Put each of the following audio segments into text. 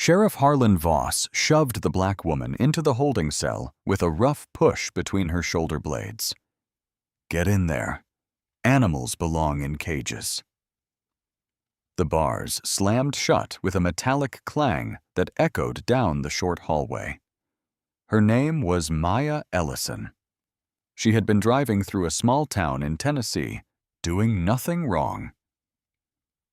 Sheriff Harlan Voss shoved the black woman into the holding cell with a rough push between her shoulder blades. "Get in there. Animals belong in cages." The bars slammed shut with a metallic clang that echoed down the short hallway. Her name was Maya Ellison. She had been driving through a small town in Tennessee, doing nothing wrong.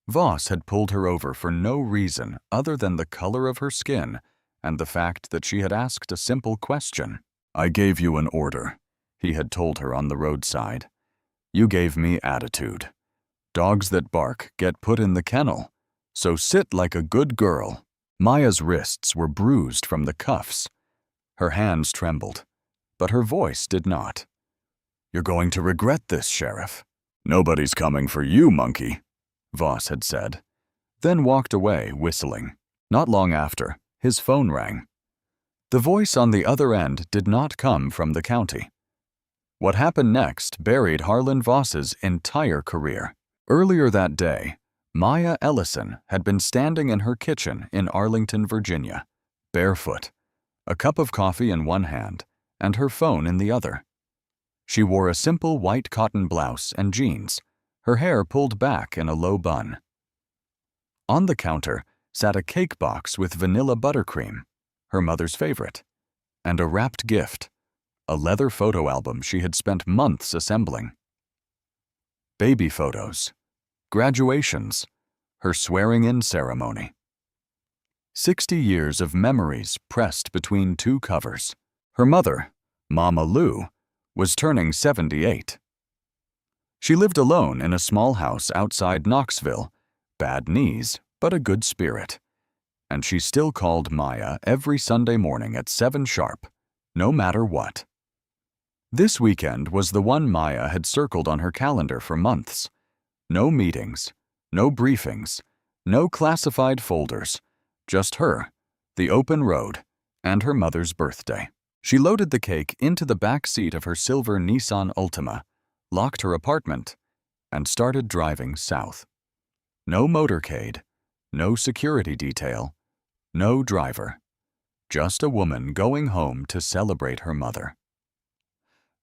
Voss had pulled her over for no reason other than the color of her skin and the fact that she had asked a simple question. "I gave you an order," he had told her on the roadside. "You gave me attitude. Dogs that bark get put in the kennel, so sit like a good girl." Maya's wrists were bruised from the cuffs. Her hands trembled, but her voice did not. "You're going to regret this, Sheriff." "Nobody's coming for you, monkey," Voss had said, then walked away whistling. Not long after, his phone rang. The voice on the other end did not come from the county. What happened next buried Harlan Voss's entire career. Earlier that day, Maya Ellison had been standing in her kitchen in Arlington, Virginia, barefoot, a cup of coffee in one hand and her phone in the other. She wore a simple white cotton blouse and jeans, her hair pulled back in a low bun. On the counter sat a cake box with vanilla buttercream, her mother's favorite, and a wrapped gift, a leather photo album she had spent months assembling. Baby photos, graduations, her swearing-in ceremony. 60 years of memories pressed between two covers. Her mother, Mama Lou, was turning 78. She lived alone in a small house outside Knoxville, bad knees, but a good spirit. And she still called Maya every Sunday morning at 7 sharp, no matter what. This weekend was the one Maya had circled on her calendar for months. No meetings, no briefings, no classified folders, just her, the open road, and her mother's birthday. She loaded the cake into the back seat of her silver Nissan Altima, locked her apartment, and started driving south. No motorcade, no security detail, no driver, just a woman going home to celebrate her mother.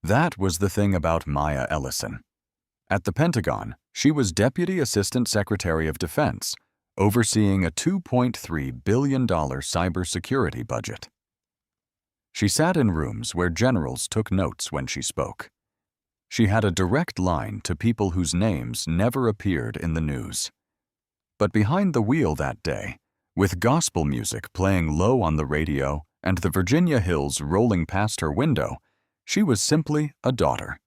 That was the thing about Maya Ellison. At the Pentagon, she was Deputy Assistant Secretary of Defense, overseeing a $2.3 billion cybersecurity budget. She sat in rooms where generals took notes when she spoke. She had a direct line to people whose names never appeared in the news. But behind the wheel that day, with gospel music playing low on the radio and the Virginia hills rolling past her window, she was simply a daughter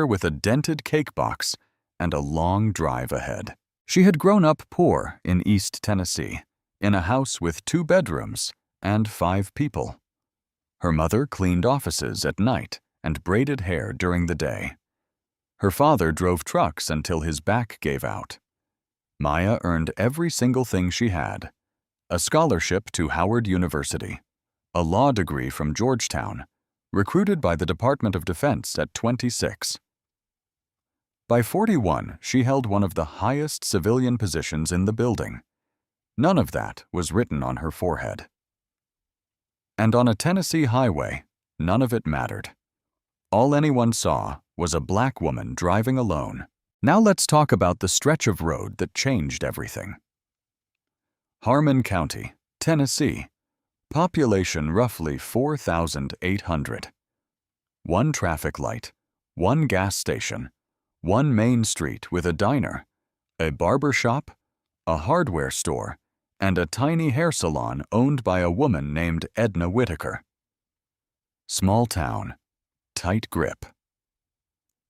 with a dented cake box and a long drive ahead. She had grown up poor in East Tennessee, in a house with 2 bedrooms and 5 people. Her mother cleaned offices at night and braided hair during the day. Her father drove trucks until his back gave out. Maya earned every single thing she had: a scholarship to Howard University, a law degree from Georgetown, recruited by the Department of Defense at 26. By 41, she held one of the highest civilian positions in the building. None of that was written on her forehead. And on a Tennessee highway, none of it mattered. All anyone saw was a black woman driving alone. Now let's talk about the stretch of road that changed everything. Harmon County, Tennessee. Population roughly 4,800. 1 traffic light, 1 gas station, 1 main street with a diner, a barber shop, a hardware store, and a tiny hair salon owned by a woman named Edna Whitaker. Small town, tight grip.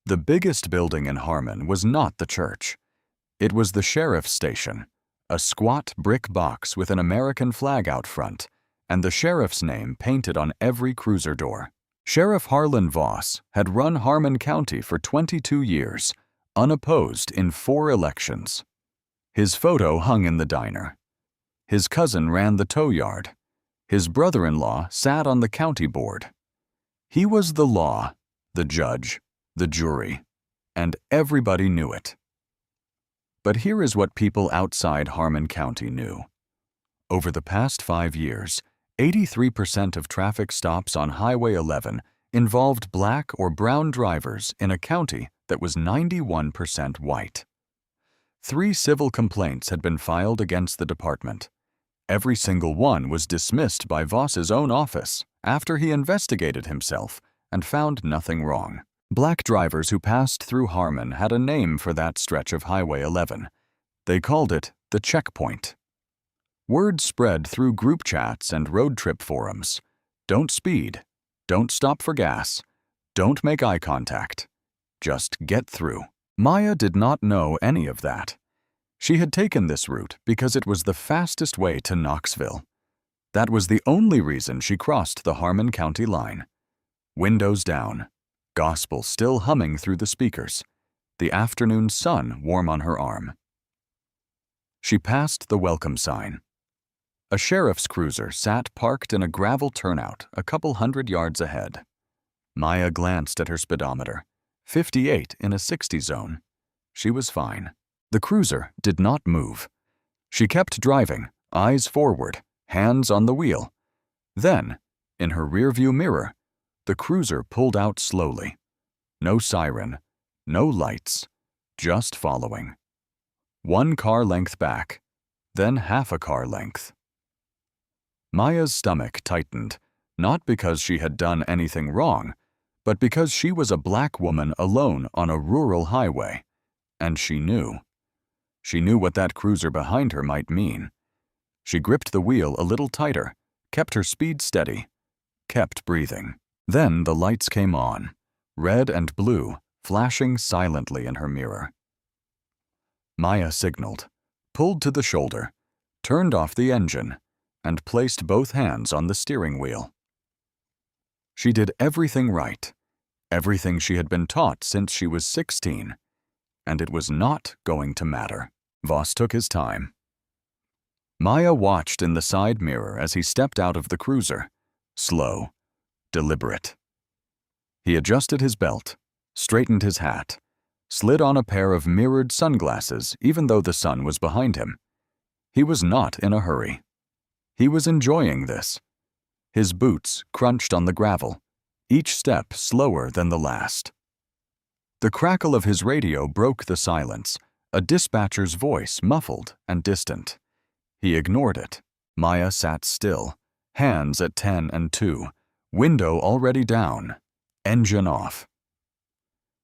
The biggest building in Harmon was not the church. It was the sheriff's station, a squat brick box with an American flag out front, and the sheriff's name painted on every cruiser door. Sheriff Harlan Voss had run Harmon County for 22 years, unopposed in 4 elections. His photo hung in the diner. His cousin ran the tow yard. His brother-in-law sat on the county board. He was the law, the judge, the jury, and everybody knew it. But here is what people outside Harmon County knew. Over the past 5 years, 83% of traffic stops on Highway 11 involved black or brown drivers in a county that was 91% white. 3 civil complaints had been filed against the department. Every single one was dismissed by Voss's own office after he investigated himself and found nothing wrong. Black drivers who passed through Harmon had a name for that stretch of Highway 11. They called it the checkpoint. Word spread through group chats and road trip forums. Don't speed. Don't stop for gas. Don't make eye contact. Just get through. Maya did not know any of that. She had taken this route because it was the fastest way to Knoxville. That was the only reason she crossed the Harmon County line. Windows down, gospel still humming through the speakers, the afternoon sun warm on her arm. She passed the welcome sign. A sheriff's cruiser sat parked in a gravel turnout a couple hundred yards ahead. Maya glanced at her speedometer, 58 in a 60 zone. She was fine. The cruiser did not move. She kept driving, eyes forward, hands on the wheel. Then, in her rearview mirror, the cruiser pulled out slowly. No siren, no lights, just following. 1 car length back, then half a car length. Maya's stomach tightened, not because she had done anything wrong, but because she was a black woman alone on a rural highway, and she knew. She knew what that cruiser behind her might mean. She gripped the wheel a little tighter, kept her speed steady, kept breathing. Then the lights came on, red and blue, flashing silently in her mirror. Maya signaled, pulled to the shoulder, turned off the engine, and placed both hands on the steering wheel. She did everything right, everything she had been taught since she was 16, and it was not going to matter. Voss took his time. Maya watched in the side mirror as he stepped out of the cruiser, slow, deliberate. He adjusted his belt, straightened his hat, slid on a pair of mirrored sunglasses even though the sun was behind him. He was not in a hurry. He was enjoying this. His boots crunched on the gravel, each step slower than the last. The crackle of his radio broke the silence, a dispatcher's voice muffled and distant. He ignored it. Maya sat still, hands at 10 and 2, window already down, engine off.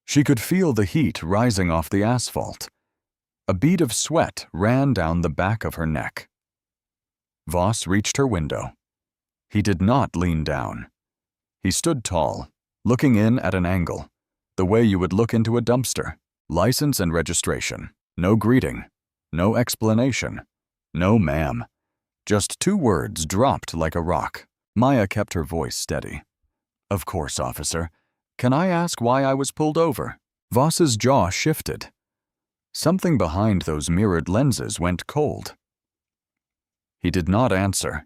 She could feel the heat rising off the asphalt. A bead of sweat ran down the back of her neck. Voss reached her window. He did not lean down. He stood tall, looking in at an angle, the way you would look into a dumpster. License and registration. No greeting. No explanation. No ma'am. Just 2 words dropped like a rock. Maya kept her voice steady. Of course, officer. Can I ask why I was pulled over? Voss's jaw shifted. Something behind those mirrored lenses went cold. He did not answer.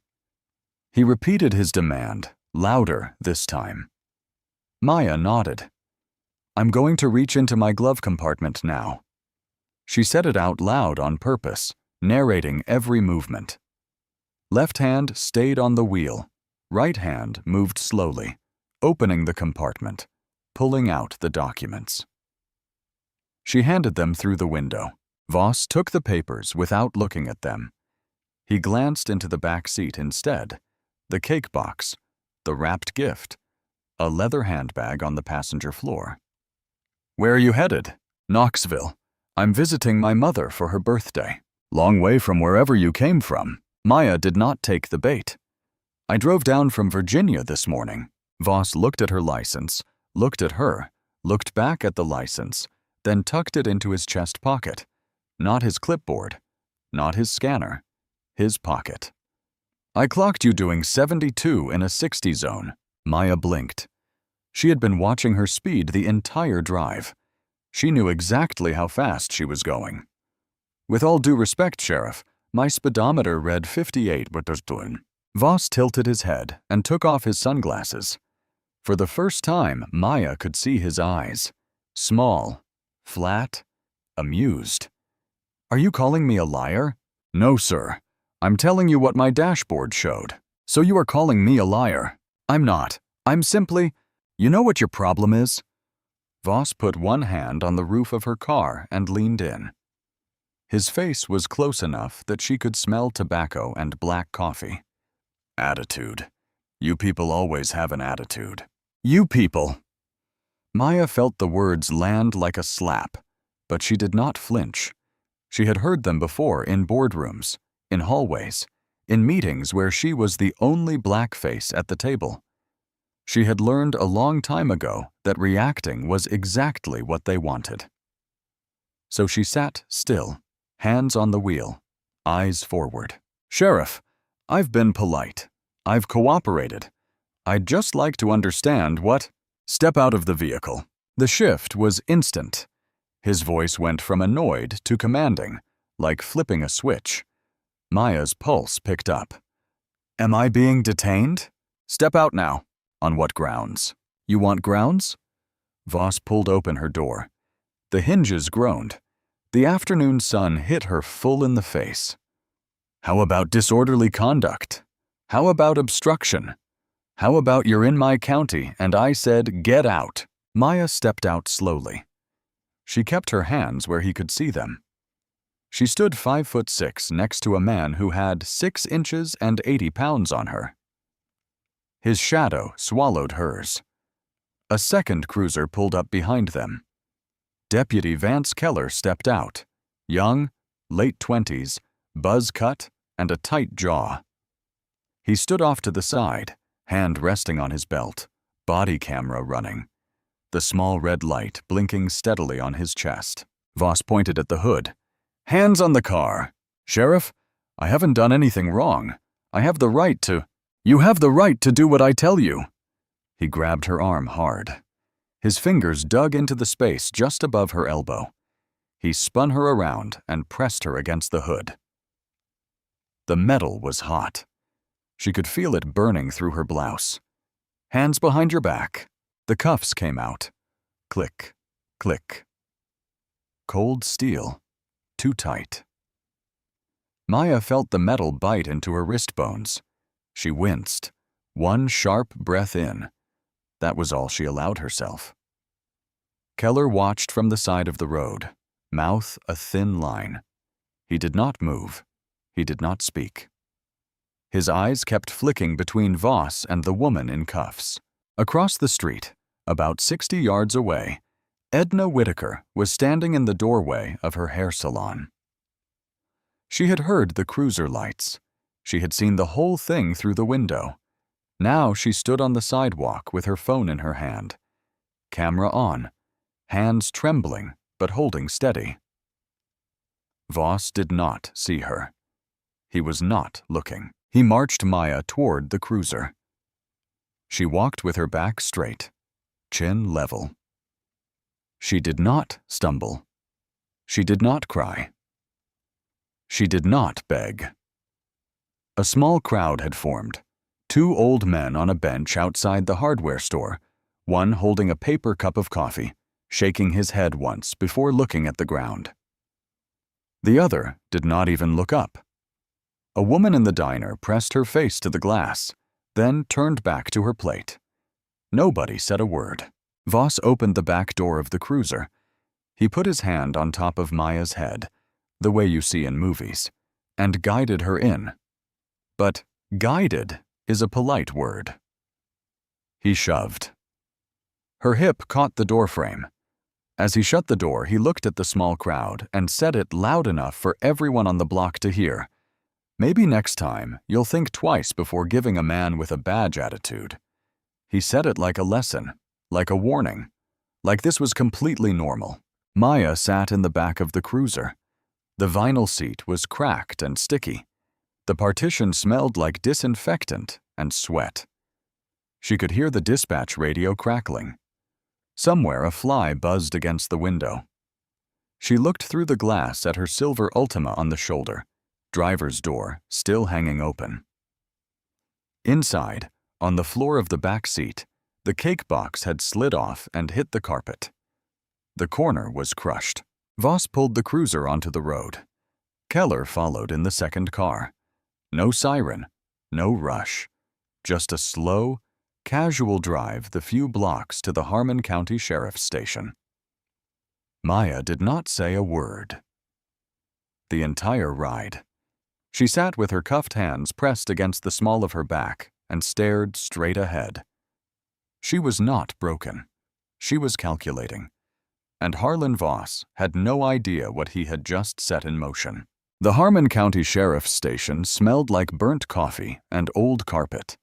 He repeated his demand, louder this time. Maya nodded. I'm going to reach into my glove compartment now. She said it out loud on purpose, narrating every movement. Left hand stayed on the wheel. Right hand moved slowly, opening the compartment, pulling out the documents. She handed them through the window. Voss took the papers without looking at them. He glanced into the back seat instead, the cake box, the wrapped gift, a leather handbag on the passenger floor. Where are you headed? Knoxville. I'm visiting my mother for her birthday. Long way from wherever you came from. Maya did not take the bait. I drove down from Virginia this morning. Voss looked at her license, looked at her, looked back at the license, then tucked it into his chest pocket. Not his clipboard, not his scanner, his pocket. I clocked you doing 72 in a 60 zone. Maya blinked. She had been watching her speed the entire drive. She knew exactly how fast she was going. With all due respect, Sheriff, my speedometer read 58 but there's doing. Voss tilted his head and took off his sunglasses. For the first time, Maya could see his eyes. Small, flat, amused. Are you calling me a liar? No, sir. I'm telling you what my dashboard showed. So you are calling me a liar. I'm not. I'm simply… You know what your problem is? Voss put one hand on the roof of her car and leaned in. His face was close enough that she could smell tobacco and black coffee. Attitude. You people always have an attitude. You people! Maya felt the words land like a slap, but she did not flinch. She had heard them before in boardrooms, in hallways, in meetings where she was the only black face at the table. She had learned a long time ago that reacting was exactly what they wanted. So she sat still, hands on the wheel, eyes forward. Sheriff, I've been polite. I've cooperated. I'd just like to understand what… Step out of the vehicle. The shift was instant. His voice went from annoyed to commanding, like flipping a switch. Maya's pulse picked up. Am I being detained? Step out now. On what grounds? You want grounds? Voss pulled open her door. The hinges groaned. The afternoon sun hit her full in the face. How about disorderly conduct? How about obstruction? How about you're in my county and I said, get out? Maya stepped out slowly. She kept her hands where he could see them. She stood 5'6" next to a man who had 6 inches and 80 pounds on her. His shadow swallowed hers. A second cruiser pulled up behind them. Deputy Vance Keller stepped out, young, late 20s, buzz cut, and a tight jaw. He stood off to the side, hand resting on his belt, body camera running, the small red light blinking steadily on his chest. Voss pointed at the hood. Hands on the car. Sheriff, I haven't done anything wrong. I have the right to… You have the right to do what I tell you. He grabbed her arm hard. His fingers dug into the space just above her elbow. He spun her around and pressed her against the hood. The metal was hot. She could feel it burning through her blouse. Hands behind your back. The cuffs came out. Click, click. Cold steel. Too tight. Maya felt the metal bite into her wrist bones. She winced. One sharp breath in. That was all she allowed herself. Keller watched from the side of the road, mouth a thin line. He did not move. He did not speak. His eyes kept flicking between Voss and the woman in cuffs. Across the street, about 60 yards away, Edna Whitaker was standing in the doorway of her hair salon. She had heard the cruiser lights. She had seen the whole thing through the window. Now she stood on the sidewalk with her phone in her hand. Camera on, hands trembling but holding steady. Voss did not see her. He was not looking. He marched Maya toward the cruiser. She walked with her back straight, chin level. She did not stumble. She did not cry. She did not beg. A small crowd had formed. 2 old men on a bench outside the hardware store, one holding a paper cup of coffee, shaking his head once before looking at the ground. The other did not even look up. A woman in the diner pressed her face to the glass, then turned back to her plate. Nobody said a word. Voss opened the back door of the cruiser. He put his hand on top of Maya's head, the way you see in movies, and guided her in. But guided is a polite word. He shoved. Her hip caught the doorframe. As he shut the door, he looked at the small crowd and said it loud enough for everyone on the block to hear. Maybe next time you'll think twice before giving a man with a badge attitude. He said it like a lesson, like a warning, like this was completely normal. Maya sat in the back of the cruiser. The vinyl seat was cracked and sticky. The partition smelled like disinfectant and sweat. She could hear the dispatch radio crackling. Somewhere a fly buzzed against the window. She looked through the glass at her silver Ultima on the shoulder, driver's door still hanging open. Inside, on the floor of the back seat, the cake box had slid off and hit the carpet. The corner was crushed. Voss pulled the cruiser onto the road. Keller followed in the second car. No siren, no rush, just a slow, casual drive the few blocks to the Harmon County Sheriff's Station. Maya did not say a word. The entire ride. She sat with her cuffed hands pressed against the small of her back and stared straight ahead. She was not broken. She was calculating. And Harlan Voss had no idea what he had just set in motion. The Harmon County Sheriff's Station smelled like burnt coffee and old carpet.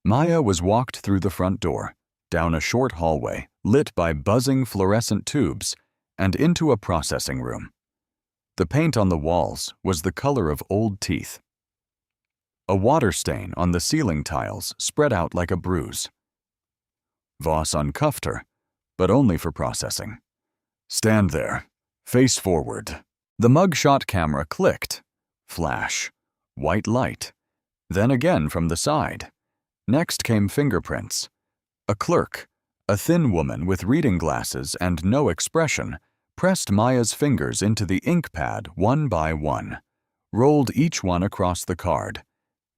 Maya was walked through the front door, down a short hallway lit by buzzing fluorescent tubes, and into a processing room. The paint on the walls was the color of old teeth. A water stain on the ceiling tiles spread out like a bruise. Voss uncuffed her, but only for processing. "Stand there, face forward." The mugshot camera clicked. Flash. White light. Then again from the side. Next came fingerprints. A clerk, a thin woman with reading glasses and no expression, pressed Maya's fingers into the ink pad one by one, rolled each one across the card,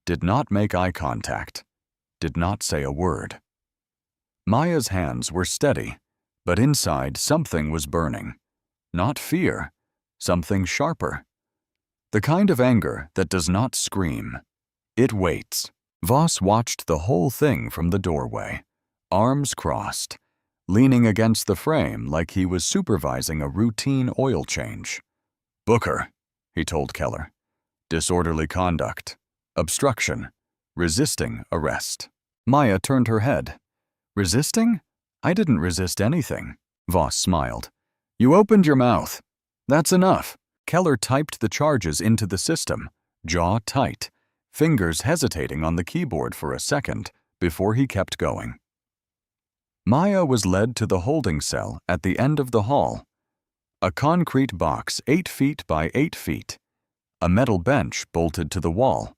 did not make eye contact, did not say a word. Maya's hands were steady, but inside something was burning. Not fear, something sharper. The kind of anger that does not scream. It waits. Voss watched the whole thing from the doorway, arms crossed, leaning against the frame like he was supervising a routine oil change. "Booker," he told Keller. "Disorderly conduct, obstruction, resisting arrest." Maya turned her head. "Resisting? I didn't resist anything." Voss smiled. "You opened your mouth. That's enough." Keller typed the charges into the system, jaw tight, fingers hesitating on the keyboard for a second before he kept going. Maya was led to the holding cell at the end of the hall. A concrete box 8 feet by 8 feet, a metal bench bolted to the wall,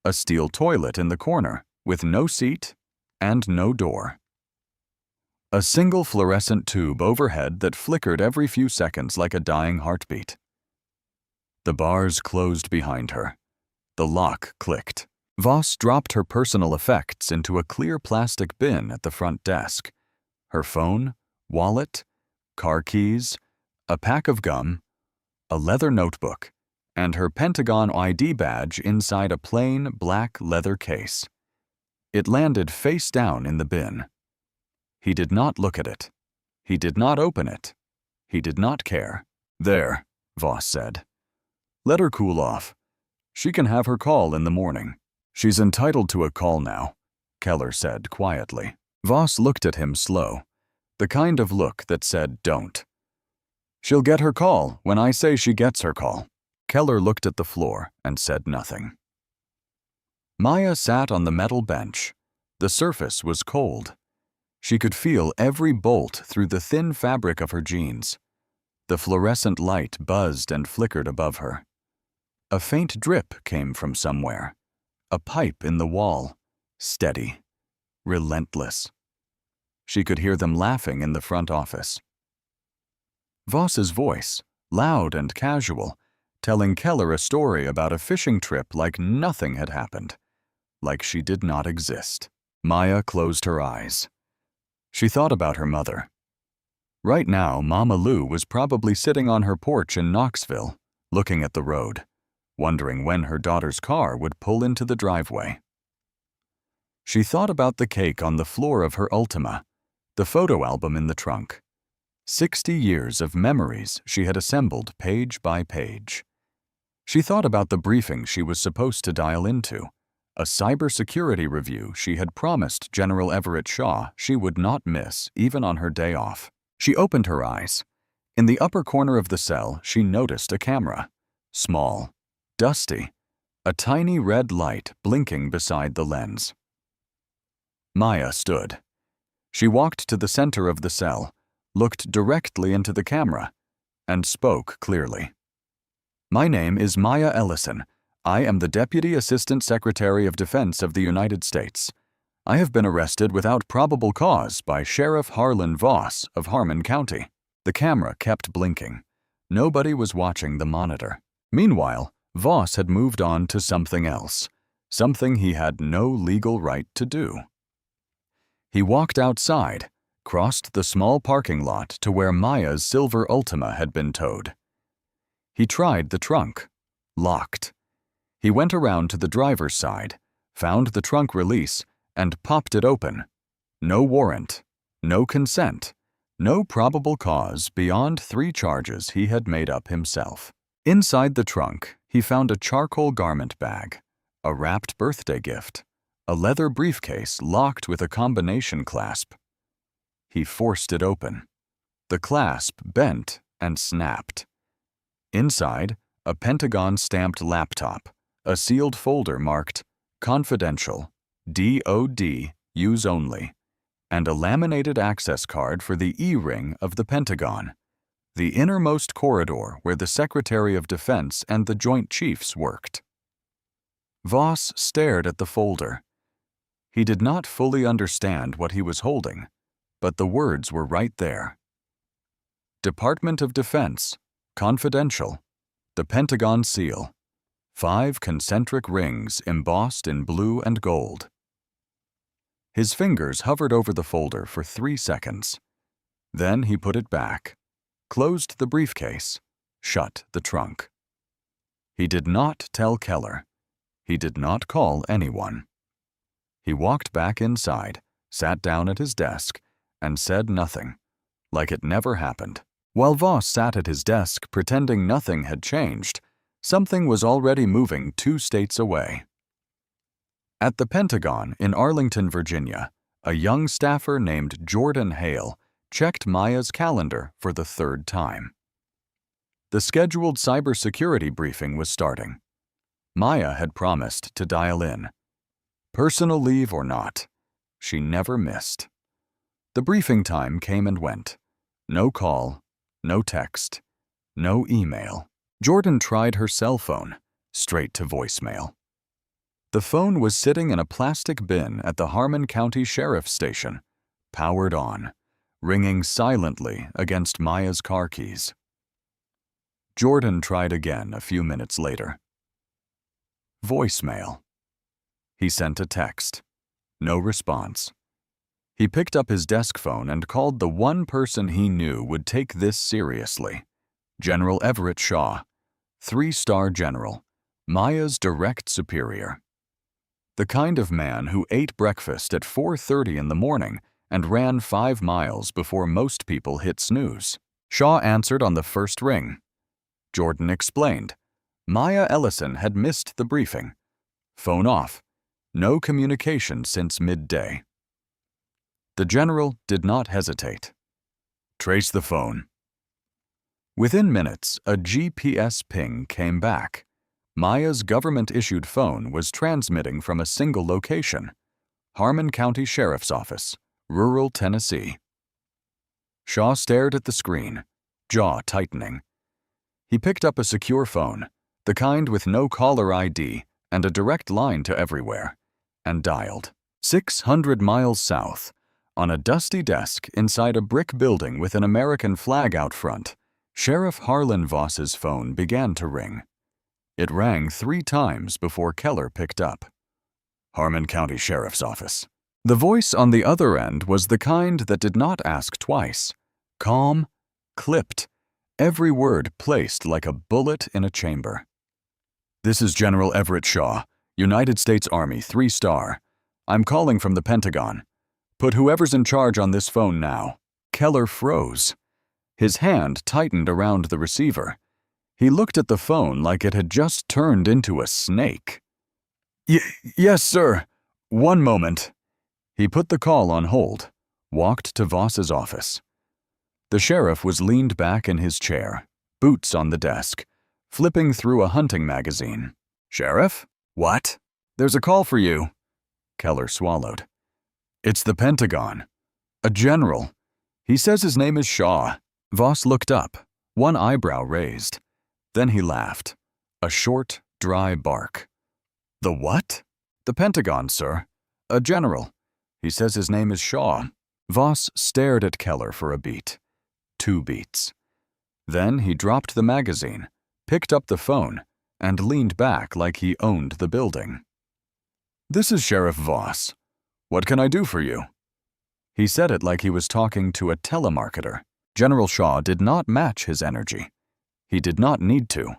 a steel toilet in the corner with no seat and no door. A single fluorescent tube overhead that flickered every few seconds like a dying heartbeat. The bars closed behind her. The lock clicked. Voss dropped her personal effects into a clear plastic bin at the front desk. Her phone, wallet, car keys, a pack of gum, a leather notebook, and her Pentagon ID badge inside a plain black leather case. It landed face down in the bin. He did not look at it. He did not open it. He did not care. "There," Voss said. "Let her cool off. She can have her call in the morning." "She's entitled to a call now," Keller said quietly. Voss looked at him slow, the kind of look that said don't. "She'll get her call when I say she gets her call." Keller looked at the floor and said nothing. Maya sat on the metal bench. The surface was cold. She could feel every bolt through the thin fabric of her jeans. The fluorescent light buzzed and flickered above her. A faint drip came from somewhere. A pipe in the wall, steady, relentless. She could hear them laughing in the front office. Voss's voice, loud and casual, telling Keller a story about a fishing trip like nothing had happened, like she did not exist. Maya closed her eyes. She thought about her mother. Right now, Mama Lou was probably sitting on her porch in Knoxville, looking at the road, wondering when her daughter's car would pull into the driveway. She thought about the cake on the floor of her Ultima, the photo album in the trunk. 60 years of memories she had assembled page by page. She thought about the briefing she was supposed to dial into, a cybersecurity review she had promised General Everett Shaw she would not miss even on her day off. She opened her eyes. In the upper corner of the cell, she noticed a camera. Small, dusty, a tiny red light blinking beside the lens. Maya stood. She walked to the center of the cell, looked directly into the camera, and spoke clearly. "My name is Maya Ellison. I am the Deputy Assistant Secretary of Defense of the United States. I have been arrested without probable cause by Sheriff Harlan Voss of Harmon County." The camera kept blinking. Nobody was watching the monitor. Meanwhile, Voss had moved on to something else, something he had no legal right to do. He walked outside, crossed the small parking lot to where Maya's silver Ultima had been towed. He tried the trunk. Locked. He went around to the driver's side, found the trunk release, and popped it open. No warrant, no consent, no probable cause beyond 3 charges he had made up himself. Inside the trunk, he found a charcoal garment bag, a wrapped birthday gift, a leather briefcase locked with a combination clasp. He forced it open. The clasp bent and snapped. Inside, a pentagon-stamped laptop, a sealed folder marked Confidential, DOD, Use Only, and a laminated access card for the E-ring of the Pentagon, the innermost corridor where the Secretary of Defense and the Joint Chiefs worked. Voss stared at the folder. He did not fully understand what he was holding, but the words were right there. Department of Defense, Confidential, the Pentagon seal, 5 concentric rings embossed in blue and gold. His fingers hovered over the folder for 3 seconds. Then he put it back, closed the briefcase, shut the trunk. He did not tell Keller. He did not call anyone. He walked back inside, sat down at his desk, and said nothing, like it never happened. While Voss sat at his desk pretending nothing had changed, something was already moving 2 states away. At the Pentagon in Arlington, Virginia, a young staffer named Jordan Hale checked Maya's calendar for the 3rd time. The scheduled cybersecurity briefing was starting. Maya had promised to dial in. Personal leave or not, she never missed. The briefing time came and went. No call, no text, no email. Jordan tried her cell phone, straight to voicemail. The phone was sitting in a plastic bin at the Harmon County Sheriff's Station, powered on, ringing silently against Maya's car keys. Jordan tried again a few minutes later. Voicemail. He sent a text. No response. He picked up his desk phone and called the one person he knew would take this seriously, General Everett Shaw, 3-star general, Maya's direct superior. The kind of man who ate breakfast at 4:30 in the morning and ran 5 miles before most people hit snooze. Shaw answered on the first ring. Jordan explained. Maya Ellison had missed the briefing. Phone off. No communication since midday. The general did not hesitate. Trace the phone. Within minutes, a GPS ping came back. Maya's government-issued phone was transmitting from a single location, Harmon County Sheriff's Office, rural Tennessee. Shaw stared at the screen, jaw tightening. He picked up a secure phone, the kind with no caller ID and a direct line to everywhere, and dialed. 600 miles south, on a dusty desk inside a brick building with an American flag out front, Sheriff Harlan Voss's phone began to ring. It rang 3 times before Keller picked up. Harmon County Sheriff's Office. The voice on the other end was the kind that did not ask twice. Calm, clipped, every word placed like a bullet in a chamber. This is General Everett Shaw, United States Army, 3-star. I'm calling from the Pentagon. Put whoever's in charge on this phone now. Keller froze. His hand tightened around the receiver. He looked at the phone like it had just turned into a snake. Yes, sir. One moment. He put the call on hold, walked to Voss's office. The sheriff was leaned back in his chair, boots on the desk, flipping through a hunting magazine. Sheriff? What? There's a call for you. Keller swallowed. It's the Pentagon. A general. He says his name is Shaw. Voss looked up, one eyebrow raised. Then he laughed. A short, dry bark. The what? The Pentagon, sir. A general. He says his name is Shaw. Voss stared at Keller for a beat. 2 beats. Then he dropped the magazine, picked up the phone, and leaned back like he owned the building. "This is Sheriff Voss. What can I do for you?" He said it like he was talking to a telemarketer. General Shaw did not match his energy. He did not need to.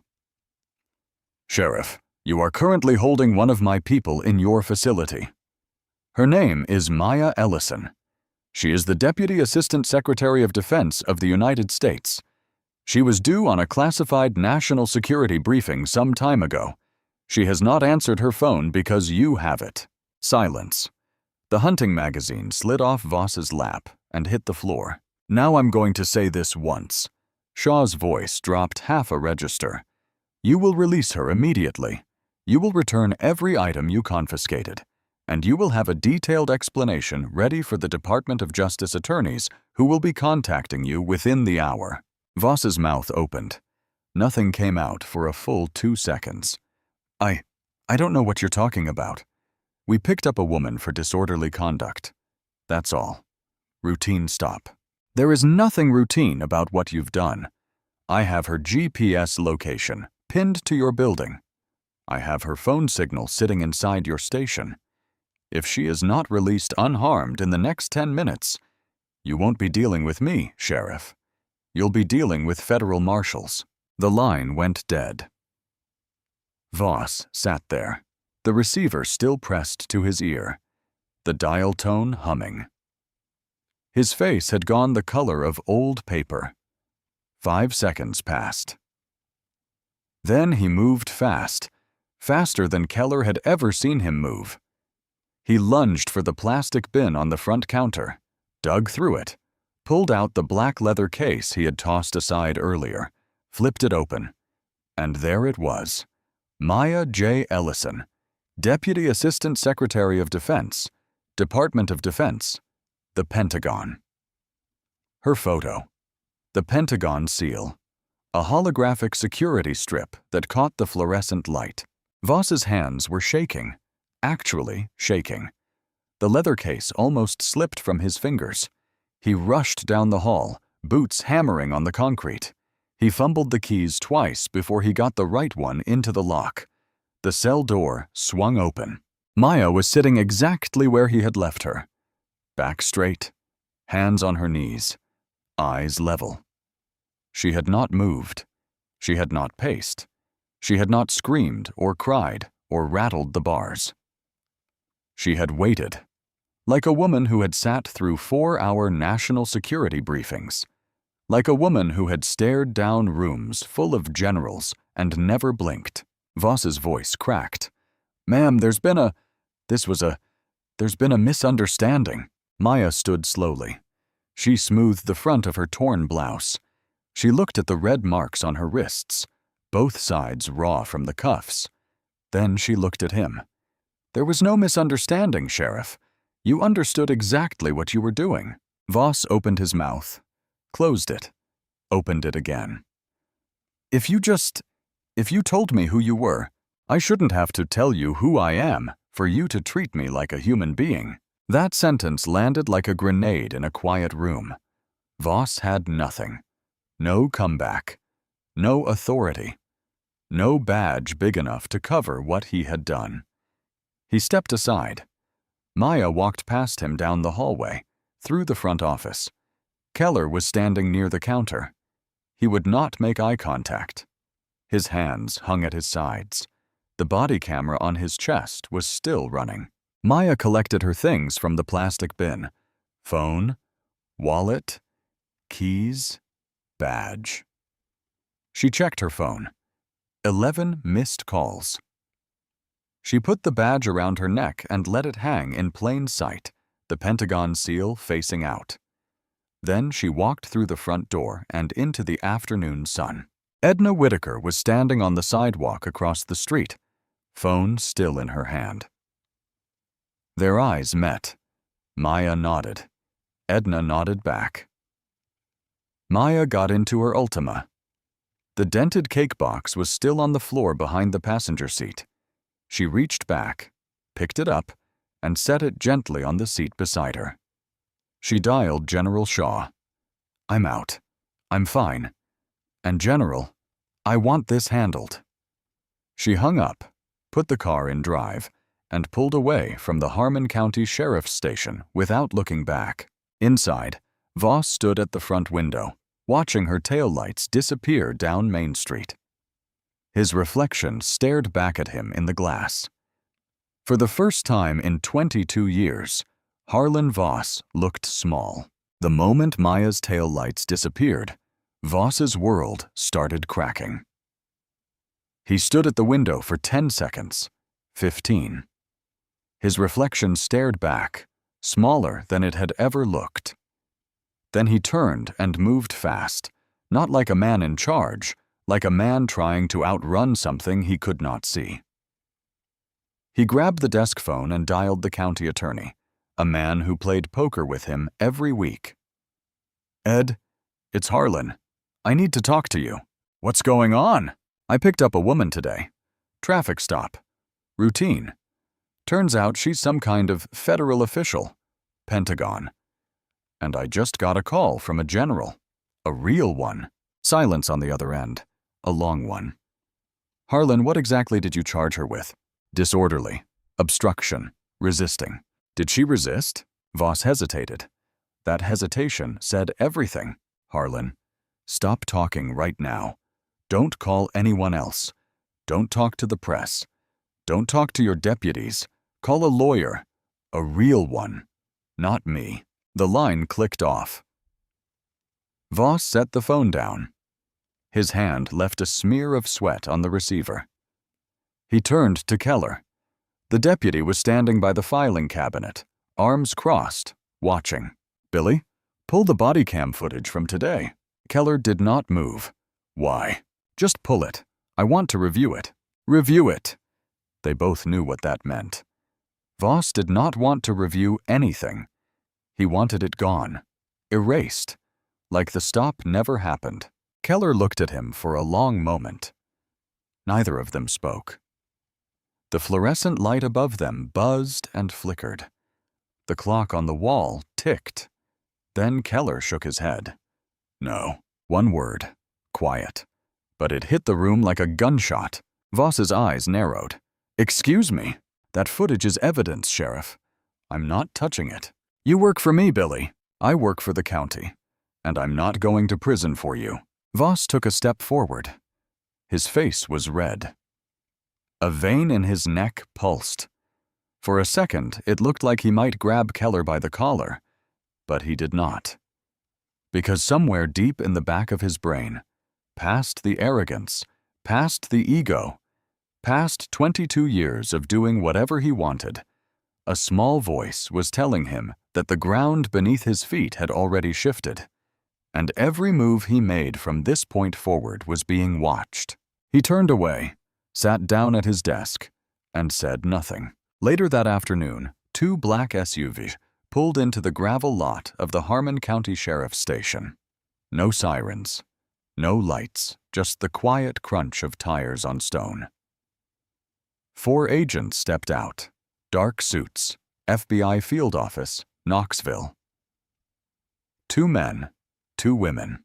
"Sheriff, you are currently holding one of my people in your facility. Her name is Maya Ellison. She is the Deputy Assistant Secretary of Defense of the United States. She was due on a classified national security briefing some time ago. She has not answered her phone because you have it." Silence. The hunting magazine slid off Voss's lap and hit the floor. "Now I'm going to say this once." Shaw's voice dropped half a register. "You will release her immediately. You will return every item you confiscated, and you will have a detailed explanation ready for the Department of Justice attorneys who will be contacting you within the hour." Voss's mouth opened. Nothing came out for a full 2 seconds. I don't know what you're talking about. We picked up a woman for disorderly conduct. That's all. Routine stop. There is nothing routine about what you've done. I have her GPS location pinned to your building. I have her phone signal sitting inside your station. If she is not released unharmed in the next 10 minutes, you won't be dealing with me, Sheriff. You'll be dealing with federal marshals. The line went dead. Voss sat there, the receiver still pressed to his ear, the dial tone humming. His face had gone the color of old paper. 5 seconds passed. Then he moved fast, faster than Keller had ever seen him move. He lunged for the plastic bin on the front counter, dug through it, pulled out the black leather case he had tossed aside earlier, flipped it open, and there it was. Maya J. Ellison, Deputy Assistant Secretary of Defense, Department of Defense, the Pentagon. Her photo, the Pentagon seal, a holographic security strip that caught the fluorescent light. Voss's hands were shaking, actually shaking. The leather case almost slipped from his fingers. He rushed down the hall, boots hammering on the concrete. He fumbled the keys twice before he got the right one into the lock. The cell door swung open. Maya was sitting exactly where he had left her. Back straight, hands on her knees, eyes level. She had not moved. She had not paced. She had not screamed or cried or rattled the bars. She had waited, like a woman who had sat through 4-hour national security briefings. Like a woman who had stared down rooms full of generals and never blinked. Voss's voice cracked. "Ma'am, there's been a misunderstanding." Maya stood slowly. She smoothed the front of her torn blouse. She looked at the red marks on her wrists, both sides raw from the cuffs. Then she looked at him. "There was no misunderstanding, Sheriff. You understood exactly what you were doing." Voss opened his mouth, closed it, opened it again. If you told me who you were, I shouldn't have to tell you who I am for you to treat me like a human being." That sentence landed like a grenade in a quiet room. Voss had nothing. No comeback. No authority. No badge big enough to cover what he had done. He stepped aside. Maya walked past him down the hallway, through the front office. Keller was standing near the counter. He would not make eye contact. His hands hung at his sides. The body camera on his chest was still running. Maya collected her things from the plastic bin. Phone, wallet, keys, badge. She checked her phone. 11 missed calls. She put the badge around her neck and let it hang in plain sight, the Pentagon seal facing out. Then she walked through the front door and into the afternoon sun. Edna Whitaker was standing on the sidewalk across the street, phone still in her hand. Their eyes met. Maya nodded. Edna nodded back. Maya got into her Ultima. The dented cake box was still on the floor behind the passenger seat. She reached back, picked it up, and set it gently on the seat beside her. She dialed General Shaw. "I'm out. I'm fine. And General, I want this handled." She hung up, put the car in drive, and pulled away from the Harmon County Sheriff's Station without looking back. Inside, Voss stood at the front window, watching her taillights disappear down Main Street. His reflection stared back at him in the glass. For the first time in 22 years, Harlan Voss looked small. The moment Maya's taillights disappeared, Voss's world started cracking. He stood at the window for 10 seconds, 15. His reflection stared back, smaller than it had ever looked. Then he turned and moved fast, not like a man in charge, like a man trying to outrun something he could not see. He grabbed the desk phone and dialed the county attorney, a man who played poker with him every week. "Ed, it's Harlan. I need to talk to you." "What's going on?" "I picked up a woman today. Traffic stop. Routine. Turns out she's some kind of federal official. Pentagon. And I just got a call from a general. A real one." Silence on the other end. A long one. "Harlan, what exactly did you charge her with?" "Disorderly. Obstruction. Resisting." "Did she resist?" Voss hesitated. That hesitation said everything. "Harlan, stop talking right now. Don't call anyone else. Don't talk to the press. Don't talk to your deputies. Call a lawyer. A real one. Not me." The line clicked off. Voss set the phone down. His hand left a smear of sweat on the receiver. He turned to Keller. The deputy was standing by the filing cabinet, arms crossed, watching. "Billy, pull the body cam footage from today." Keller did not move. "Why?" "Just pull it. I want to review it." "Review it." They both knew what that meant. Voss did not want to review anything. He wanted it gone, erased, like the stop never happened. Keller looked at him for a long moment. Neither of them spoke. The fluorescent light above them buzzed and flickered. The clock on the wall ticked. Then Keller shook his head. "No." One word. Quiet. But it hit the room like a gunshot. Voss's eyes narrowed. "Excuse me. That footage is evidence, Sheriff. I'm not touching it." "You work for me, Billy." "I work for the county. And I'm not going to prison for you." Voss took a step forward. His face was red. A vein in his neck pulsed. For a second, it looked like he might grab Keller by the collar, but he did not. Because somewhere deep in the back of his brain, past the arrogance, past the ego, past 22 years of doing whatever he wanted, a small voice was telling him that the ground beneath his feet had already shifted, and every move he made from this point forward was being watched. He turned away, sat down at his desk, and said nothing. Later that afternoon, 2 black SUVs pulled into the gravel lot of the Harmon County Sheriff's Station. No sirens, no lights, just the quiet crunch of tires on stone. 4 agents stepped out, dark suits, FBI field office, Knoxville. 2 men, 2 women.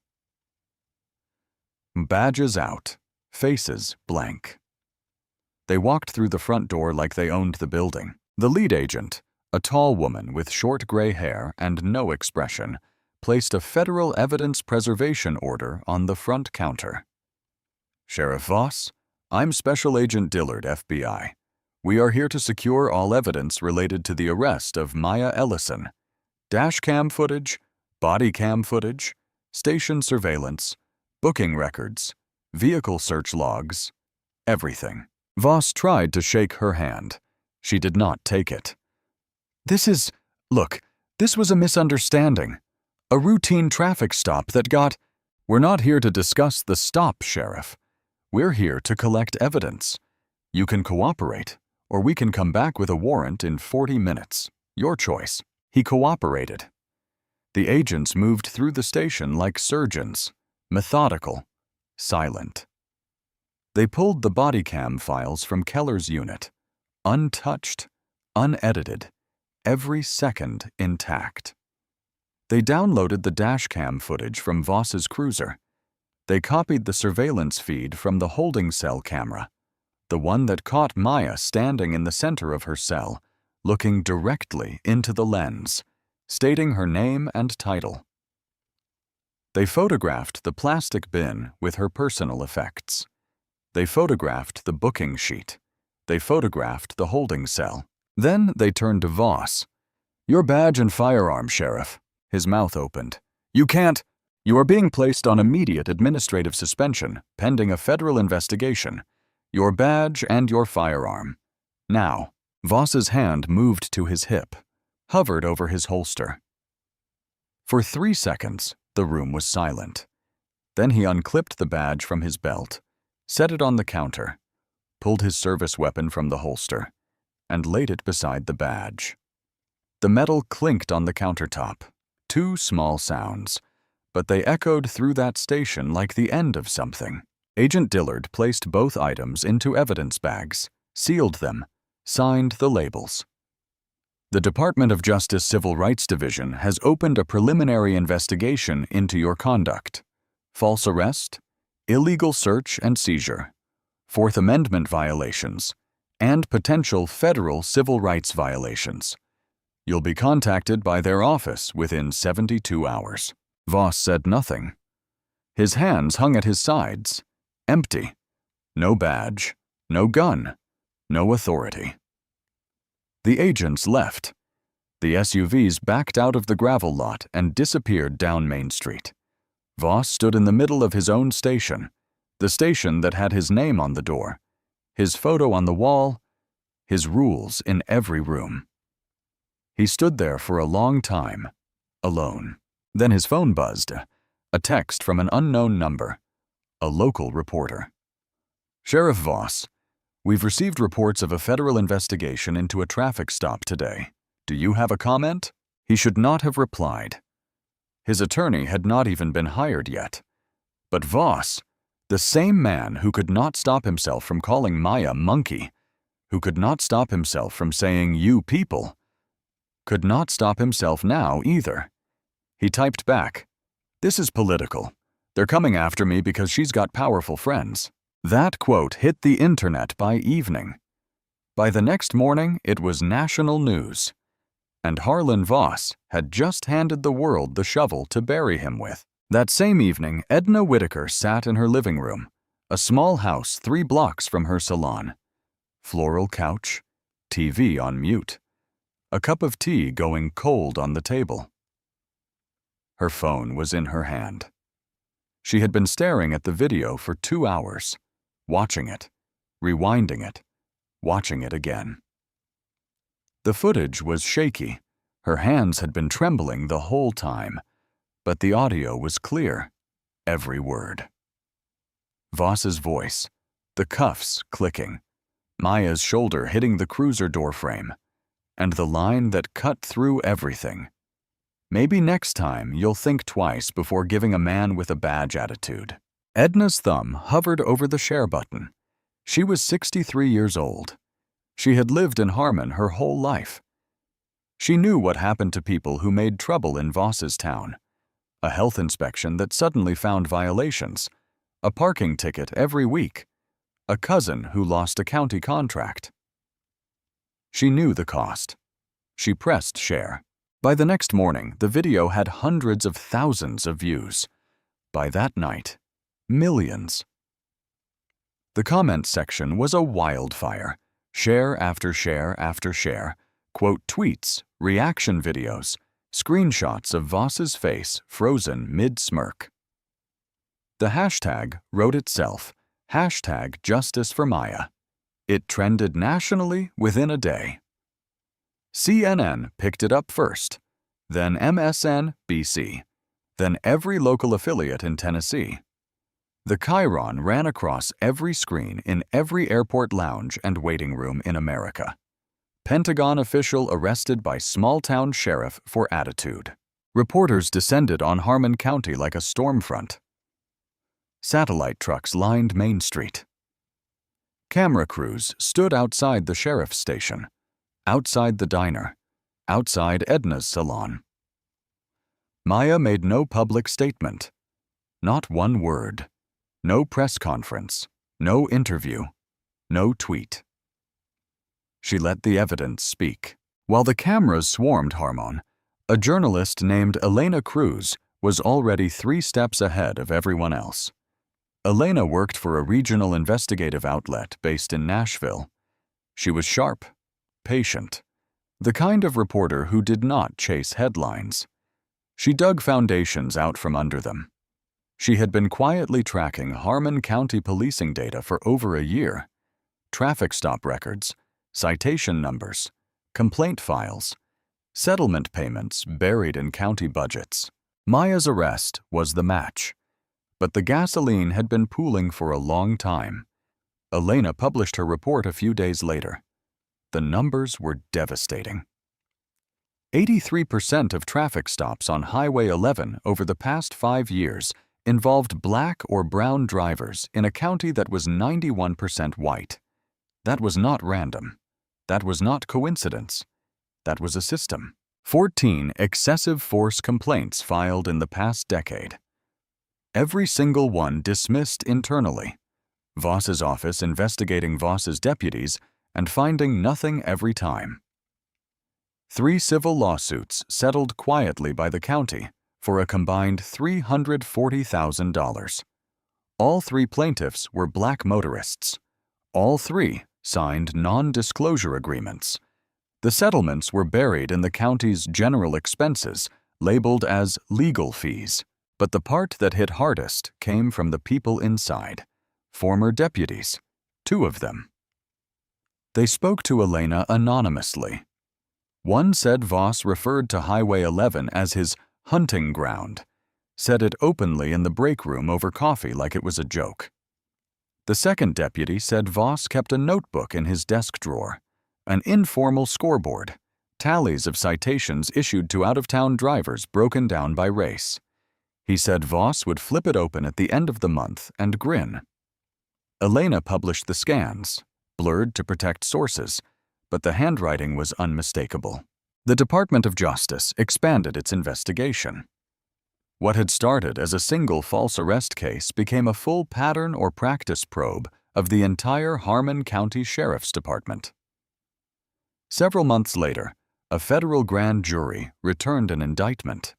Badges out, faces blank. They walked through the front door like they owned the building. The lead agent, a tall woman with short gray hair and no expression, placed a federal evidence preservation order on the front counter. "Sheriff Voss, I'm Special Agent Dillard, FBI. We are here to secure all evidence related to the arrest of Maya Ellison. Dash cam footage, body cam footage, station surveillance, booking records, vehicle search logs, everything." Voss tried to shake her hand. She did not take it. Look, this was a misunderstanding. A routine traffic stop that got— "We're not here to discuss the stop, Sheriff. We're here to collect evidence. You can cooperate, or we can come back with a warrant in 40 minutes. Your choice." He cooperated. The agents moved through the station like surgeons, methodical, silent. They pulled the body cam files from Keller's unit, untouched, unedited, every second intact. They downloaded the dash cam footage from Voss's cruiser. They copied the surveillance feed from the holding cell camera, the one that caught Maya standing in the center of her cell, looking directly into the lens, stating her name and title. They photographed the plastic bin with her personal effects. They photographed the booking sheet. They photographed the holding cell. Then they turned to Voss. "Your badge and firearm, Sheriff." His mouth opened. "You can't. You are being placed on immediate administrative suspension, pending a federal investigation. Your badge and your firearm. Now." Voss's hand moved to his hip, hovered over his holster. For 3 seconds, the room was silent. Then he unclipped the badge from his belt, set it on the counter, pulled his service weapon from the holster, and laid it beside the badge. The metal clinked on the countertop, 2 small sounds, but they echoed through that station like the end of something. Agent Dillard placed both items into evidence bags, sealed them, signed the labels. "The Department of Justice Civil Rights Division has opened a preliminary investigation into your conduct. False arrest, illegal search and seizure, Fourth Amendment violations, and potential federal civil rights violations. You'll be contacted by their office within 72 hours. Voss said nothing. His hands hung at his sides, empty. No badge, no gun, no authority. The agents left. The SUVs backed out of the gravel lot and disappeared down Main Street. Voss stood in the middle of his own station, the station that had his name on the door, his photo on the wall, his rules in every room. He stood there for a long time, alone. Then his phone buzzed, a text from an unknown number, a local reporter. "Sheriff Voss, we've received reports of a federal investigation into a traffic stop today. Do you have a comment?" He should not have replied. His attorney had not even been hired yet. But Voss, the same man who could not stop himself from calling Maya monkey, who could not stop himself from saying "you people," could not stop himself now either. He typed back, "This is political. They're coming after me because she's got powerful friends." That quote hit the internet by evening. By the next morning, it was national news. And Harlan Voss had just handed the world the shovel to bury him with. That same evening, Edna Whitaker sat in her living room, a small house 3 blocks from her salon. Floral couch, TV on mute, a cup of tea going cold on the table. Her phone was in her hand. She had been staring at the video for 2 hours, watching it, rewinding it, watching it again. The footage was shaky. Her hands had been trembling the whole time, but the audio was clear, every word. Voss's voice, the cuffs clicking, Maya's shoulder hitting the cruiser doorframe, and the line that cut through everything. "Maybe next time you'll think twice before giving a man with a badge attitude." Edna's thumb hovered over the share button. She was 63 years old. She had lived in Harmon her whole life. She knew what happened to people who made trouble in Voss's town. A health inspection that suddenly found violations, a parking ticket every week, a cousin who lost a county contract. She knew the cost. She pressed share. By the next morning, the video had hundreds of thousands of views. By that night, millions. The comment section was a wildfire. Share after share after share. Quote tweets, reaction videos, screenshots of Voss's face frozen mid-smirk. The hashtag wrote itself, hashtag Justice for Maya. It trended nationally within a day. CNN picked it up first, then MSNBC, then every local affiliate in Tennessee. The chyron ran across every screen in every airport lounge and waiting room in America. Pentagon official arrested by small-town sheriff for attitude. Reporters descended on Harmon County like a storm front. Satellite trucks lined Main Street. Camera crews stood outside the sheriff's station, outside the diner, outside Edna's salon. Maya made no public statement, not one word, no press conference, no interview, No tweet. She let the evidence speak. While the cameras swarmed Harmon, a journalist named Elena Cruz was already 3 steps ahead of everyone else. Elena worked for a regional investigative outlet based in Nashville. She was sharp, patient, the kind of reporter who did not chase headlines. She dug foundations out from under them. She had been quietly tracking Harmon County policing data for over a year. Traffic stop records, citation numbers, complaint files, settlement payments buried in county budgets. Maya's arrest was the match. But the gasoline had been pooling for a long time. Elena published her report a few days later. The numbers were devastating. 83% of traffic stops on Highway 11 over the past 5 years involved black or brown drivers in a county that was 91% white. That was not random. That was not coincidence. That was a system. 14 excessive force complaints filed in the past decade. Every single one dismissed internally. Voss's office investigating Voss's deputies and finding nothing every time. 3 civil lawsuits settled quietly by the county for a combined $340,000. All 3 plaintiffs were black motorists. All 3 signed non-disclosure agreements. The settlements were buried in the county's general expenses, labeled as legal fees. But the part that hit hardest came from the people inside, former deputies, 2 of them. They spoke to Elena anonymously. One said Voss referred to Highway 11 as his hunting ground, said it openly in the break room over coffee like it was a joke. The second deputy said Voss kept a notebook in his desk drawer, an informal scoreboard, tallies of citations issued to out-of-town drivers broken down by race. He said Voss would flip it open at the end of the month and grin. Elena published the scans, blurred to protect sources, but the handwriting was unmistakable. The Department of Justice expanded its investigation. What had started as a single false arrest case became a full pattern or practice probe of the entire Harmon County Sheriff's Department. Several months later, a federal grand jury returned an indictment.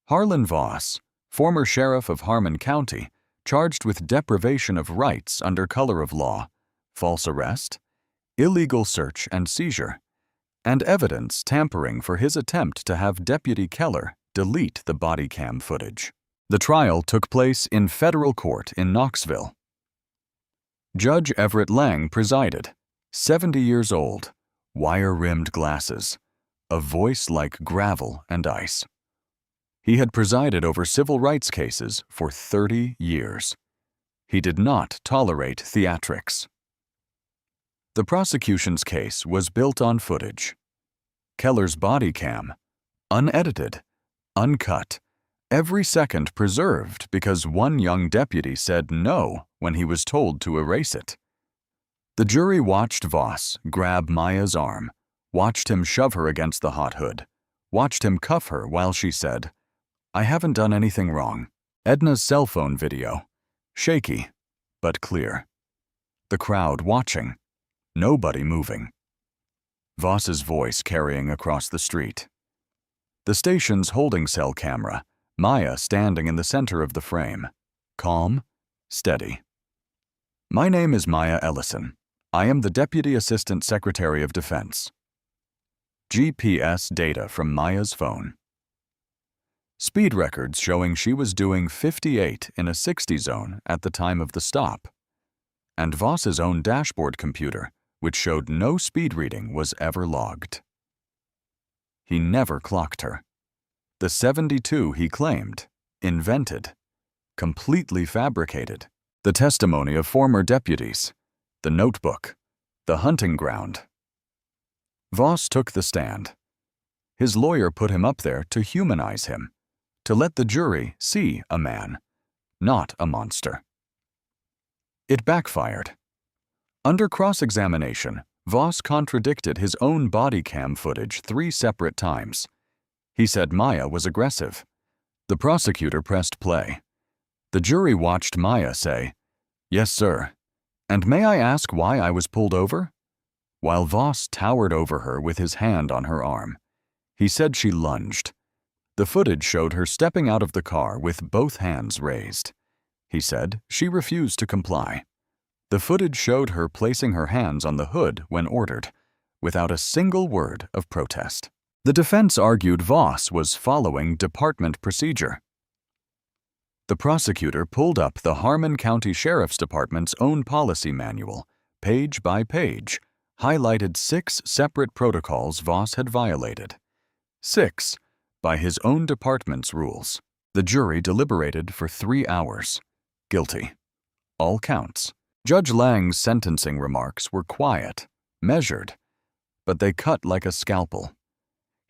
Harlan Voss, former sheriff of Harmon County, charged with deprivation of rights under color of law, false arrest, illegal search and seizure, and evidence tampering for his attempt to have Deputy Keller delete the body cam footage. The trial took place in federal court in Knoxville. Judge Everett Lang presided, 70 years old, wire-rimmed glasses, a voice like gravel and ice. He had presided over civil rights cases for 30 years. He did not tolerate theatrics. The prosecution's case was built on footage. Keller's body cam, unedited, uncut, every second preserved because one young deputy said no when he was told to erase it. The jury watched Voss grab Maya's arm, watched him shove her against the hot hood, watched him cuff her while she said, "I haven't done anything wrong." Edna's cell phone video, shaky, but clear. The crowd watching, nobody moving. Voss's voice carrying across the street. The station's holding cell camera, Maya standing in the center of the frame, calm, steady. "My name is Maya Ellison. I am the Deputy Assistant Secretary of Defense." GPS data from Maya's phone. Speed records showing she was doing 58 in a 60 zone at the time of the stop. And Voss's own dashboard computer, which showed no speed reading, was ever logged. He never clocked her. The 72 he claimed, invented, completely fabricated. The testimony of former deputies, the notebook, the hunting ground. Voss took the stand. His lawyer put him up there to humanize him, to let the jury see a man, not a monster. It backfired. Under cross-examination, Voss contradicted his own body cam footage 3 separate times. He said Maya was aggressive. The prosecutor pressed play. The jury watched Maya say, "Yes, sir. And may I ask why I was pulled over? While Voss towered over her with his hand on her arm, he said she lunged. The footage showed her stepping out of the car with both hands raised. He said she refused to comply. The footage showed her placing her hands on the hood when ordered, without a single word of protest. The defense argued Voss was following department procedure. The prosecutor pulled up the Harmon County Sheriff's Department's own policy manual, page by page, highlighted 6 separate protocols Voss had violated. 6, by his own department's rules. The jury deliberated for 3 hours. Guilty. All counts. Judge Lang's sentencing remarks were quiet, measured, but they cut like a scalpel.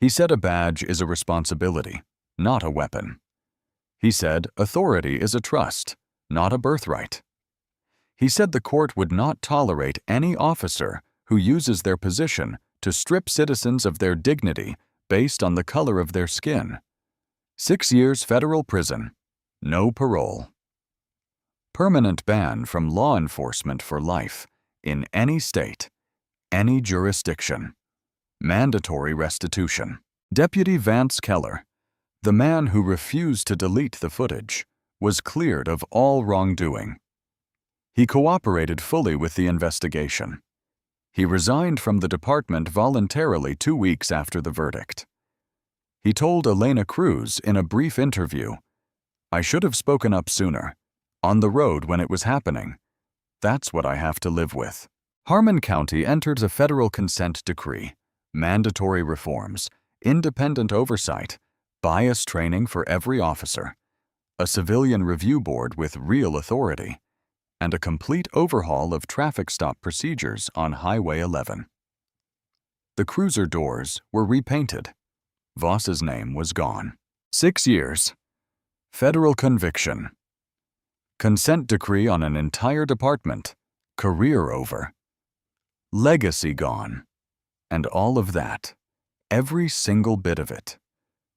He said a badge is a responsibility, not a weapon. He said authority is a trust, not a birthright. He said the court would not tolerate any officer who uses their position to strip citizens of their dignity based on the color of their skin. 6 years federal prison, no parole. Permanent ban from law enforcement for life, in any state, any jurisdiction. Mandatory restitution. Deputy Vance Keller, the man who refused to delete the footage, was cleared of all wrongdoing. He cooperated fully with the investigation. He resigned from the department voluntarily 2 weeks after the verdict. He told Elena Cruz in a brief interview, "I should have spoken up sooner, on the road when it was happening. That's what I have to live with." Harmon County entered a federal consent decree, mandatory reforms, independent oversight, bias training for every officer, a civilian review board with real authority, and a complete overhaul of traffic stop procedures on Highway 11. The cruiser doors were repainted. Voss's name was gone. 6 years. Federal conviction. Consent decree on an entire department. Career over. Legacy gone. And all of that. Every single bit of it.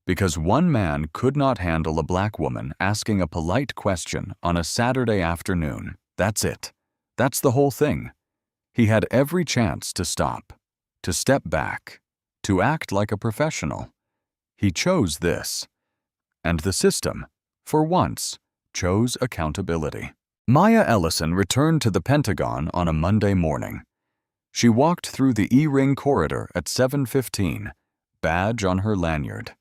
Because one man could not handle a black woman asking a polite question on a Saturday afternoon. That's it. That's the whole thing. He had every chance to stop, to step back, to act like a professional. He chose this. And the system, for once, chose accountability. Maya Ellison returned to the Pentagon on a Monday morning. She walked through the E-ring corridor at 7:15, badge on her lanyard,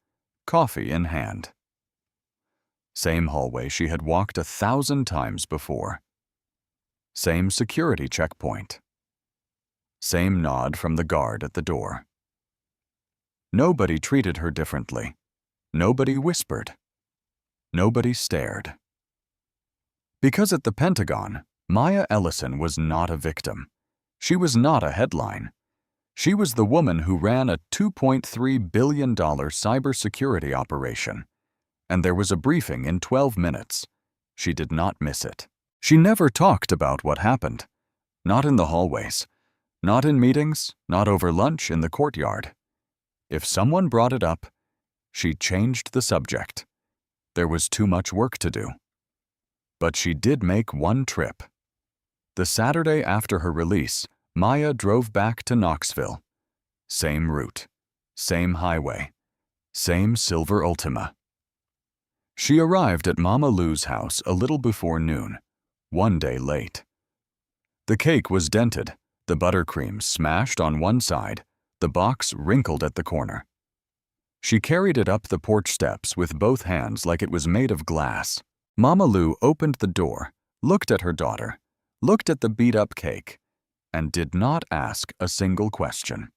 coffee in hand. Same hallway she had walked 1,000 times before. Same security checkpoint. Same nod from the guard at the door. Nobody treated her differently. Nobody whispered. Nobody stared. Because at the Pentagon, Maya Ellison was not a victim. She was not a headline. She was the woman who ran a $2.3 billion cybersecurity operation. And there was a briefing in 12 minutes. She did not miss it. She never talked about what happened. Not in the hallways. Not in meetings, not over lunch in the courtyard. If someone brought it up, she changed the subject. There was too much work to do. But she did make one trip. The Saturday after her release, Maya drove back to Knoxville. Same route, same highway, same silver Ultima. She arrived at Mama Lou's house a little before noon, 1 day late. The cake was dented, the buttercream smashed on one side, the box wrinkled at the corner. She carried it up the porch steps with both hands like it was made of glass. Mama Lou opened the door, looked at her daughter, looked at the beat-up cake, and did not ask a single question.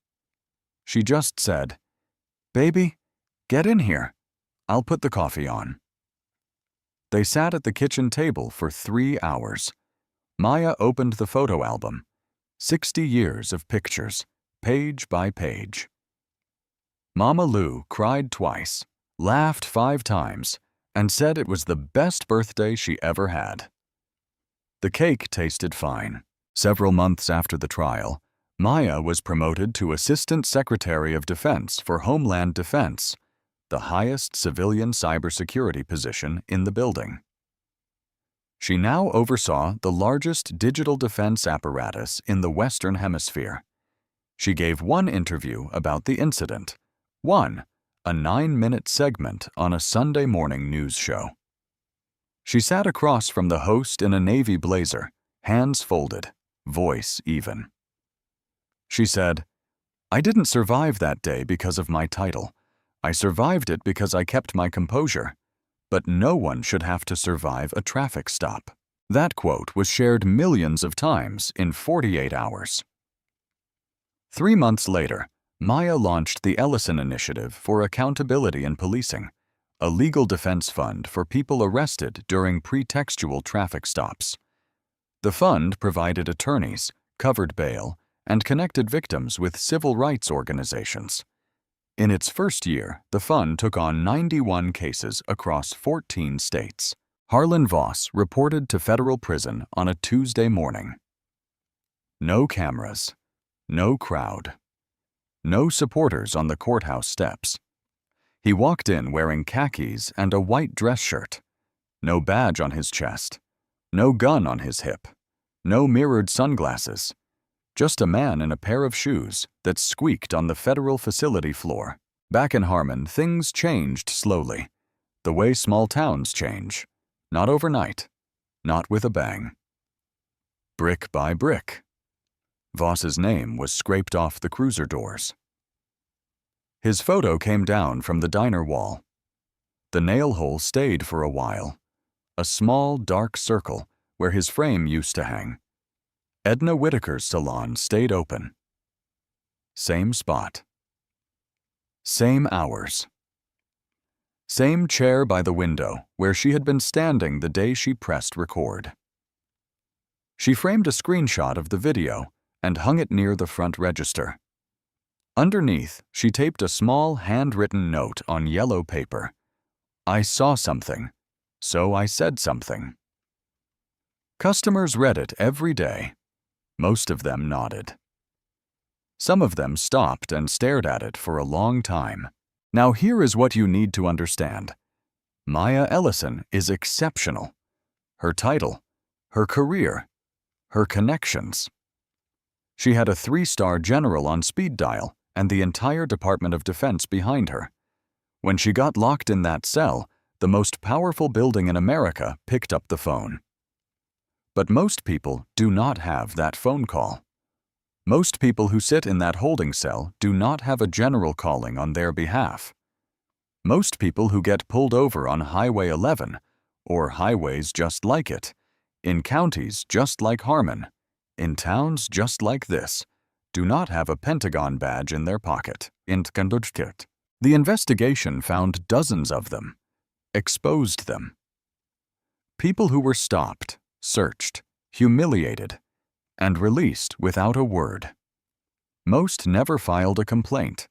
She just said, "Baby, get in here. I'll put the coffee on." They sat at the kitchen table for 3 hours. Maya opened the photo album. 60 years of pictures, page by page. Mama Lou cried twice, laughed 5 times, and said it was the best birthday she ever had. The cake tasted fine. Several months after the trial, Maya was promoted to Assistant Secretary of Defense for Homeland Defense, the highest civilian cybersecurity position in the building. She now oversaw the largest digital defense apparatus in the Western Hemisphere. She gave one interview about the incident, a 9-minute segment on a Sunday morning news show. She sat across from the host in a navy blazer, hands folded, voice even. She said, "I didn't survive that day because of my title. I survived it because I kept my composure. But no one should have to survive a traffic stop." That quote was shared millions of times in 48 hours. 3 months later, Maya launched the Ellison Initiative for Accountability in Policing, a legal defense fund for people arrested during pretextual traffic stops. The fund provided attorneys, covered bail, and connected victims with civil rights organizations. In its first year, the fund took on 91 cases across 14 states. Harlan Voss reported to federal prison on a Tuesday morning. No cameras, no crowd, no supporters on the courthouse steps. He walked in wearing khakis and a white dress shirt. No badge on his chest, no gun on his hip, no mirrored sunglasses. Just a man in a pair of shoes that squeaked on the federal facility floor. Back in Harmon, things changed slowly, the way small towns change. Not overnight, not with a bang. Brick by brick. Voss's name was scraped off the cruiser doors. His photo came down from the diner wall. The nail hole stayed for a while, a small dark circle where his frame used to hang. Edna Whitaker's salon stayed open. Same spot. Same hours. Same chair by the window where she had been standing the day she pressed record. She framed a screenshot of the video and hung it near the front register. Underneath, she taped a small handwritten note on yellow paper. "I saw something, so I said something." Customers read it every day. Most of them nodded. Some of them stopped and stared at it for a long time. Now here is what you need to understand. Maya Ellison is exceptional. Her title, her career, her connections. She had a 3-star general on speed dial and the entire Department of Defense behind her. When she got locked in that cell, the most powerful building in America picked up the phone. But most people do not have that phone call. Most people who sit in that holding cell do not have a general calling on their behalf. Most people who get pulled over on Highway 11, or highways just like it, in counties just like Harmon, in towns just like this, do not have a Pentagon badge in their pocket. The investigation found dozens of them, exposed them. People who were stopped, searched, humiliated, and released without a word. Most never filed a complaint.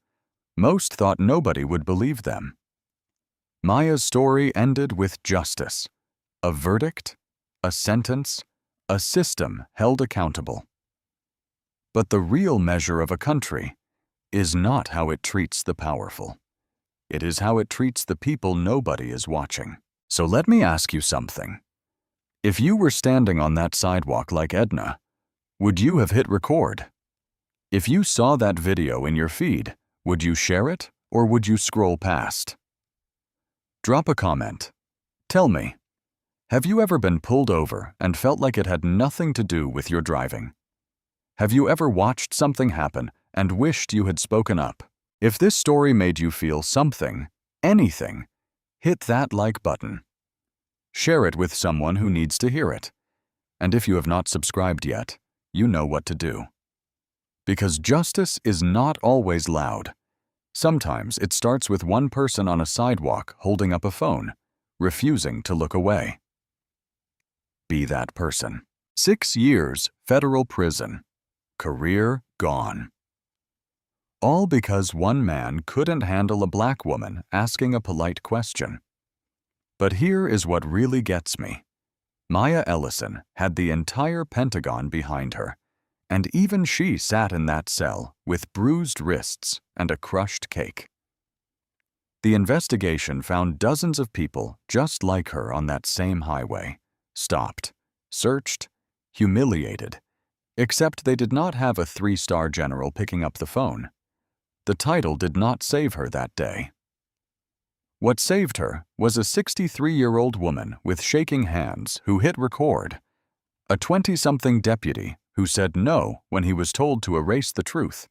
Most thought nobody would believe them. Maya's story ended with justice, a verdict, a sentence, a system held accountable. But the real measure of a country is not how it treats the powerful. It is how it treats the people nobody is watching. So let me ask you something. If you were standing on that sidewalk like Edna, would you have hit record? If you saw that video in your feed, would you share it or would you scroll past? Drop a comment. Tell me, have you ever been pulled over and felt like it had nothing to do with your driving? Have you ever watched something happen and wished you had spoken up? If this story made you feel something, anything, hit that like button. Share it with someone who needs to hear it. And if you have not subscribed yet, you know what to do. Because justice is not always loud. Sometimes it starts with one person on a sidewalk holding up a phone, refusing to look away. Be that person. 6 years federal prison. Career gone. All because one man couldn't handle a black woman asking a polite question. But here is what really gets me. Maya Ellison had the entire Pentagon behind her, and even she sat in that cell with bruised wrists and a crushed cake. The investigation found dozens of people just like her on that same highway, stopped, searched, humiliated, except they did not have a 3-star general picking up the phone. The title did not save her that day. What saved her was a 63-year-old woman with shaking hands who hit record, a 20-something deputy who said no when he was told to erase the truth,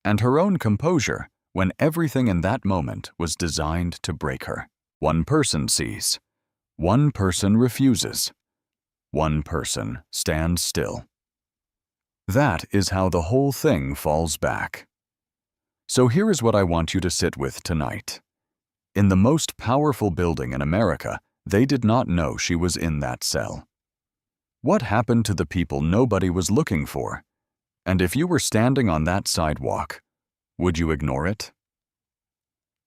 and her own composure when everything in that moment was designed to break her. One person sees. One person refuses. One person stands still. That is how the whole thing falls back. So here is what I want you to sit with tonight. In the most powerful building in America, they did not know she was in that cell. What happened to the people nobody was looking for? And if you were standing on that sidewalk, would you ignore it?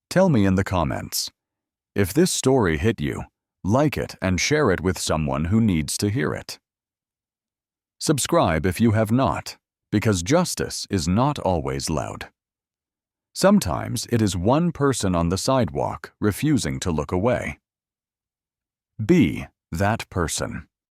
Tell me in the comments. If this story hit you, like it and share it with someone who needs to hear it. Subscribe if you have not, because justice is not always loud. Sometimes it is one person on the sidewalk refusing to look away. Be that person.